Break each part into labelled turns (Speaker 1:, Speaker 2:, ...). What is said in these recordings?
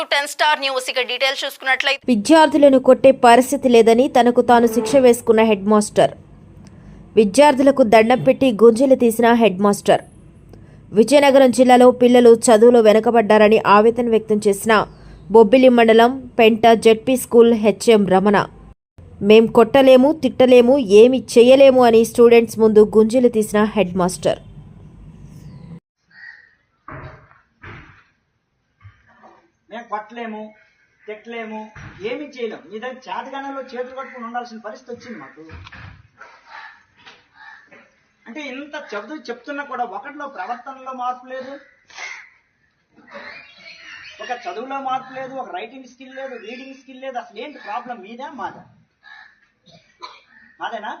Speaker 1: To 10 star news. ఇక details చూసుకున్నట్లయితే
Speaker 2: విద్యార్థులను కొట్టే పరిస్థితి లేదని తనకు తాను శిక్ష వేసుకున్న హెడ్ మాస్టర్. విద్యార్థులకు దండం పెట్టి గుంజలు తీసిన హెడ్ మాస్టర్. విజయనగరం జిల్లాలో పిల్లలు చదువులో వెనుకబడ్డారని ఆవేదన వ్యక్తం చేసిన బొబ్బిలి మండలం పెంట జెడ్పీ స్కూల్ హెచ్ఎం రమణ. మేం కొట్టలేము, తిట్టలేము, ఏమి చేయలేము అని స్టూడెంట్స్ ముందు గుంజలు తీసిన హెడ్ మాస్టర్.
Speaker 3: మేము కొట్టలేము, తిట్టలేము, ఏమి చేయలేము. మీ దగ్గర చేతగానంలో చేతులు కట్టుకుని ఉండాల్సిన పరిస్థితి వచ్చింది మాకు. అంటే ఇంత చెప్తున్నా కూడా ఒకటిలో ప్రవర్తనలో మార్పు లేదు, ఒక చదువులో మార్పు లేదు, ఒక రైటింగ్ స్కిల్ లేదు, రీడింగ్ స్కిల్ లేదు. అసలు ఏంటి ప్రాబ్లం? మీదా మాదా? మాదేనా?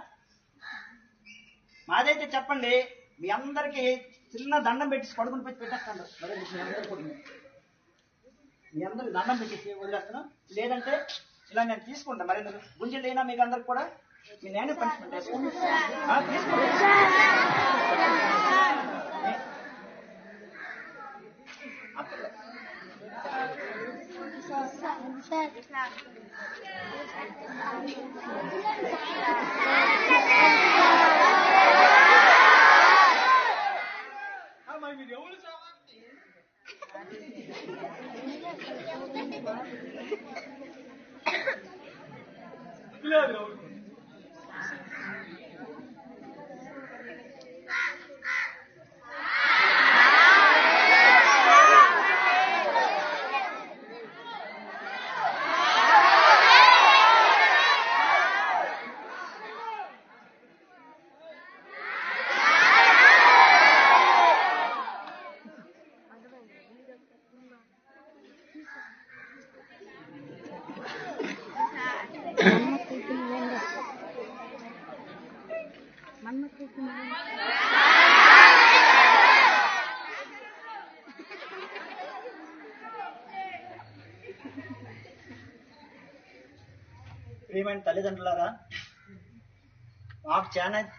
Speaker 3: మాదైతే చెప్పండి. మీ అందరికీ చిన్న దండం పెట్టి పడుకుని పెట్టి పెట్టేస్తాను. మీ అందరికి దండం పెట్టేసి వదిలేస్తున్నాం. లేదంటే ఇలా నేను తీసుకుంటా. మరి గుంజలు అయినా మీకు అందరికి కూడా నేనే పనిష్మెంట్ వేసుకుంటాను. ప్రియమైన తల్లిదండ్రులారా, మాకు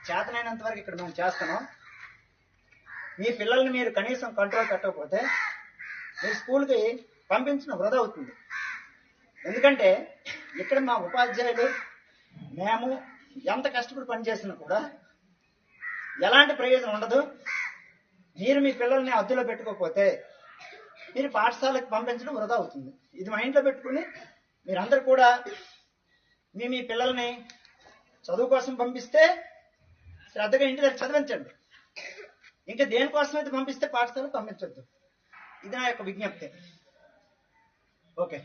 Speaker 3: చేతనైనంత వరకు ఇక్కడ మేము చేస్తున్నాం. మీ పిల్లల్ని మీరు కనీసం కంట్రోల్ పెట్టకపోతే మీరు స్కూల్కి పంపించిన వృధా అవుతుంది. ఎందుకంటే ఇక్కడ మా ఉపాధ్యాయులు మేము ఎంత కష్టపడి పనిచేసినా కూడా ఎలాంటి ప్రయోజనం ఉండదు. మీరు మీ పిల్లల్ని అద్దెలో పెట్టుకోకపోతే మీరు పాఠశాలకు పంపించడం వృధా అవుతుంది. ఇది మైండ్లో పెట్టుకుని మీరందరూ కూడా మీ పిల్లల్ని చదువు కోసం పంపిస్తే శ్రద్ధగా ఇంటి దగ్గర చదివించండి. ఇంకా దేనికోసం అయితే పంపిస్తే పాఠశాలకు పంపించొద్దు. ఇది నా యొక్క విజ్ఞప్తి. ఓకే.